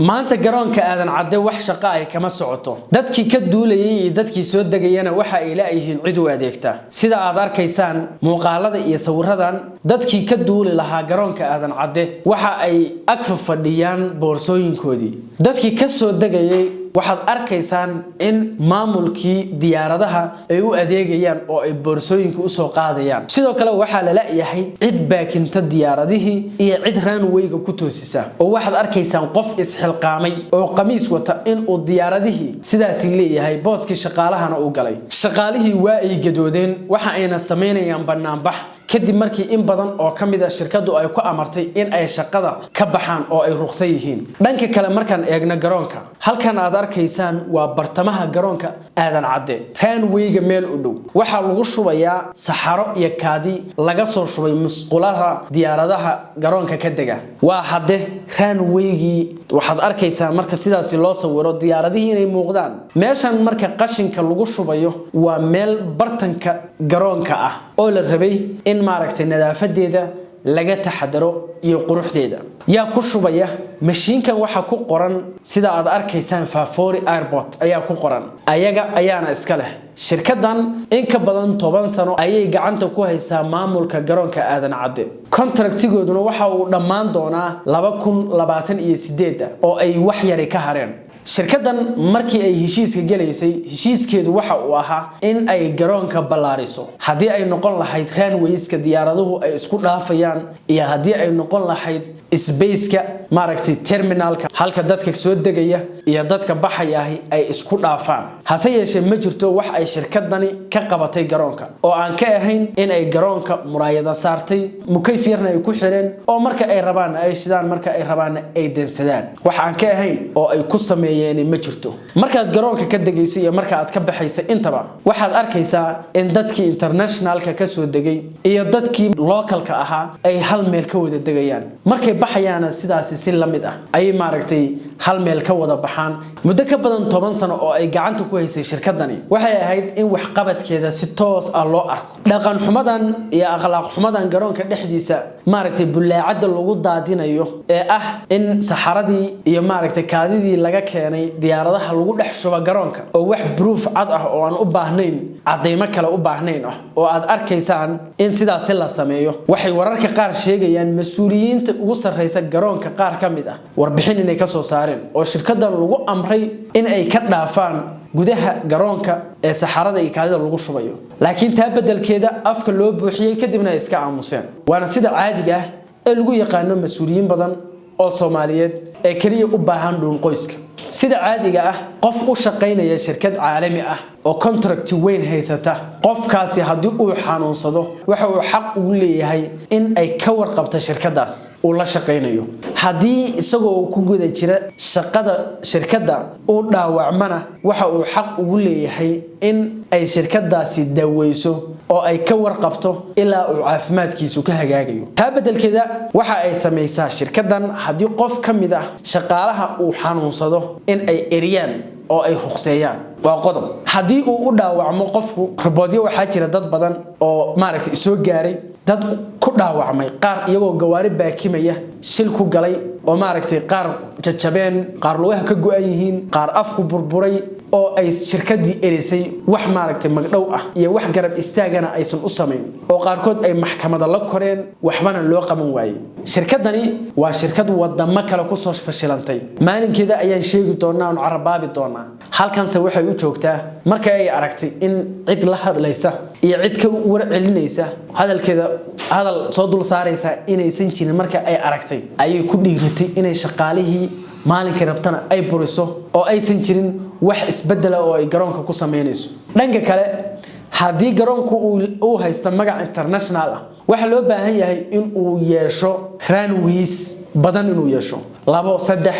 maanta garoonka aadan cadde wax shaqo ay kama socoto dadkii ka duulayay iyo dadkii soo degayana waxa ay leeyihiin cid u adeegta sida aad arkaysaan muuqaalada iyo sawiradan dadkii ka duuli lahaa garoonka aadan cadde waxa ay ag fadhiyaan boorsooyinkoodii dadkii ka soo degayay waxaad arkaysaan in maamulkii diyaaradaha ay u adeegayaan oo ay boorsooyinka u soo qaadayaan sidoo kale waxa la leeyahay cid baakinta diyaaradihii iyo cid runway-ga ku toosisa oo waxaad arkaysaan qof isxilqaamay oo qamiis wata in uu diyaaradihii sidaas leeyahay booskii shaqaalahana uu galay shaqaalihii waa ay gadoodeen waxa ayna sameynayaan banaanbax kadib markii in badan oo kamid ah shirkadu ay ku amartay in ay shaqada ka baxaan oo ay ruqsay yihiin dhanka kale markaan eegna garoonka halkan aad arkaysaan waa bartamaha garoonka aadan cadde runway-ga meel u dhow waxa lagu shubayaa saxaro iyo kaadi laga soo shubay musqulaha diyaaradaha garoonka ka dega waa hadde runway-gii waxaad arkaysaa marka sidaas loo sawiro diyaaradihii inay muuqdaan meeshan marka qashinka lagu shubayo waa meel bartanka garoonka ah oo la rabay in maaragtay nadaafadeeda laga taxadaro iyo quruxdeeda yaa ku shubaya mashiinkan waxa ku qoran sida aad arkaysaan Fafori Airport ayaa ku qoran ayaga ayaana iska leh shirkadan in ka badan 10 sano ayay gacanta ku haysaa maamulka garoonka aadan cadde contractigooduna waxa uu dhammaan doonaa 2028 oo ay wax yar ka hareen shirkadan markii ay heshiiska galeysay heshiiskeedu waxa uu ahaa in ay garoonka ballaariso hadii ay noqon lahayd runway-ska diyaaraduhu ay isku dhaafayaan iyo hadii ay noqon lahayd space-ka maaragtay terminalka halka dadka soo degaya iyo dadka baxaya ay isku dhaafaan hase yeeshee ma jirto wax ay shirkadani ka qabatay garoonka oo aan ka ahayn in ay garoonka muraayada saartay mukayfiyarna ay ku xireen oo marka ay rabaan ay shidaan marka ay rabaan ay dansadaan wax aan ka ahayn oo ay ku sameeyeen ma jirto markaad garoonka ka degayso iyo marka aad ka baxayso intaba waxaad arkaysaa in dadkii internationalka ka soo degay iyo dadkii localka ahaa ay hal meel ka wada degayaan markay baxayaan sidaas si la mid ah ay maaragtay hal meel ka wada baxaan muddo ka badan 10 sano oo ay gacanta ku haysay shirkadani waxay ahayd in wax qabadkeeda si toos ah loo arko dhaqan xumadan iyo akhlaaq xumadan garoonka dhexdiisa maaragtay bulaacada lagu daadinayo ee ah in saxaradii iyo maaragtay kaadidii laga keenay diyaaradaha lagu dhex shuba garoonka oo wax proof cad ah oo aan u baahnayn cadeymo kale u baahnayn ah oo aad arkaysaan in sidaas la sameeyo waxay wararka qaar sheegayaan mas'uuliyiinta ugu sarreysa garoonka qaar kamid ah warbixin inay ka soo saareen oo shirkadan lagu amray in ay ka dhaafaan gudaha garoonka ee saxarada iyo kaadida lagu shubayo laakiin taa bedelkeeda afka loo buuxiyay kadibna iska aamuseen waana sida caadiga ah ee lagu yaqaano mas'uuliyiin badan oo Soomaaliyeed ee kaliya u baahan dhuun qoyska sida caadiga ah qof u shaqeynaya shirkad caalami ah oo contract weyn haysata qofkaasi hadii uu xanuunsado waxa uu xaq u leeyahay in ay ka warqabto shirkadaas uu la shaqeynayo hadii isagoo ku guda jira shaqada shirkada uu dhaawacmana waxa uu xaq u leeyahay in ay shirkadaasi daweyso oo ay ka warqabto ilaa uu caafimaadkiisu ka hagaagayo taa bedelkeeda waxa ay sameeysaa shirkadan hadii qof kamid ah shaqaalaha uu xanuunsado in ay eriyaan oo ay ruqseeyaan waa qodob hadii uu u dhaawacmo qofku riboodyo waxa jira dad badan oo maaragtay soo gaaray dad ku dhaawacmay qaar iyagoo gawaari baakimaya shil ku galay oo maaragtay qaar jajabeen qaar lugaha ka go'an yihiin qaar afku burburay oo ay shirkadii erisay wax maaragtay magdhow ah iyo wax garab istaagana aysan u sameyn oo qaarkood ay maxkamada la koreen waxbana loo qaban waayay shirkadani waa shirkad wadamo kale ku soo fashilantay maalinkeeda ayaan sheegi doonaa oo carabaabi doonaa halkanse waxay u joogtaa marka ay aragtay in cid la hadlaysa iyo cid ka war celinaysa hadalkeeda hadal soo dul saaraysa inaysan jirin marka ay aragtay ayay ku dhiiratay inay shaqaalihii maalinka rabtana ay buriso oo aysan jirin wax isbedel oo ay garoonka ku sameynayso dhanka kale hadii garoonku uu haysto magac international ah waxa loo baahan yahay in uu yeesho runways badan inuu yeesho 2-3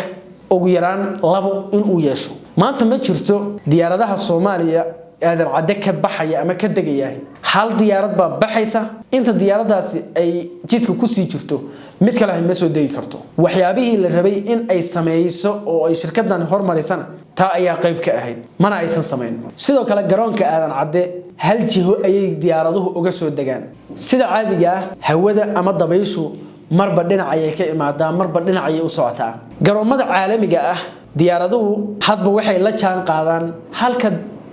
ugu yaraan 2 in uu yeesho maanta ma jirto diyaaradaha Soomaaliya aadan cadde ka baxaya ama ka degaya hal diyaarad baa baxaysa inta diyaaradaasi ay jidka ku sii jirto mid kale ma soo degi karto waxyaabihii la rabay in ay sameeyso oo ay shirkadan hormarisana taa ayaa qayb ka ahayd mana aysan sameyn sidoo kale garoonka aadan cadde hal jiho ayay diyaaraduhu uga soo degaan sida caadiga ah hawada ama dabayshu marba dhinac ayay ka imaadaa marba dhinac ayay u socotaa garoomada caalamiga ah diyaaraduhu hadba waxay la jaan qaadaan halka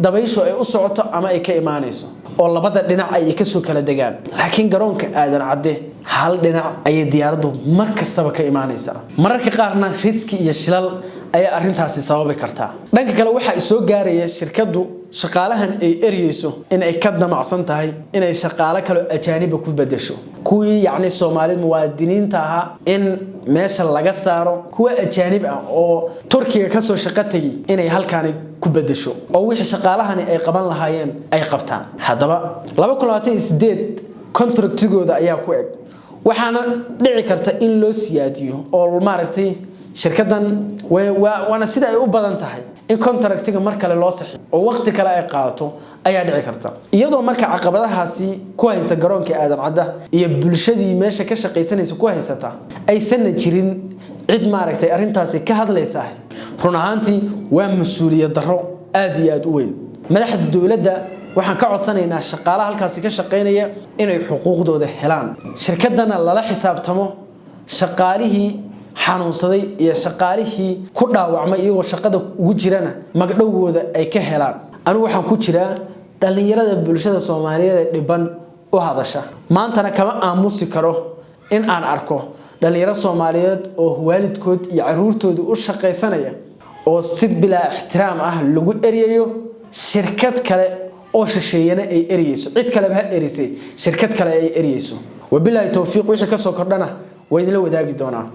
dabayshu ay u socoto ama ay ka imaanayso oo labada dhinac ay ka soo kala degaan laakiin garoonka aadan cadde hal dhinac ay diyaaradu markastaba ka imaanaysaa mararka qaarna riski iyo shilal ay arintaasi sababi kartaa dhanka kale waxa ay soo gaaraya shirkadu shaqaalahan ay eriyeyso in ay ka damacsan tahay in ay shaqaale kale ajaanib ku bedesho kuwii yacni Soomaaliyeed muwaadiniinta aha in meesha laga saaro kuwa ajaanib ah oo Turkiga ka soo shaqo tagay in ay halkaan ku bedesho oo wixii shaqaalahani ay qaban lahaayeen ay qabtaan hadaba 2028 contractigooda ayaa ku eg waxaana dhici karta in loo siyaadiyo oo maaragtay shirkadan waana sida ay u badan tahay in contractiga mar kale loo saxiixo oo waqti kale ay qaadato ayaa dhici karta iyadoo marka caqabadahaasi ku haysa garoonka aadan cadda iyo bulshadii meesha ka shaqeysanaysa ku haysata aysan jirin cid maaragtay arintaasi ka hadlaysa run ahaantii waa mas'uuliyad darro aad iyo aad u weyn madaxda dawladda waxaan ka codsanaynaa shaqaalaha halkaasi ka shaqeynaya inay xuquuqdooda helaan shirkadana lala xisaabtamo shaqaalihii xanuunsaday iyo shaqaalihii ku dhaawacmay iyagoo shaqada ugu jirana magdhowgooda ay ka helaan anigu waxaan ku jiraa dhalinyarada bulshada Soomaaliyeed dhiban u hadasha maantana kama aamusi karo in aan arko dhalinyaro Soomaaliyeed oo waalidkood iyo caruurtooda u shaqeysanaya oo si bilaa ixtiraam ah lagu eriyayo shirkad kale oo shisheeyana ay eriyeyso cid kale ba erisay shirkad kale ay eriyeyso wabillahi tawfiiq wixii ka soo kordhana way idin la wadaagi doonaa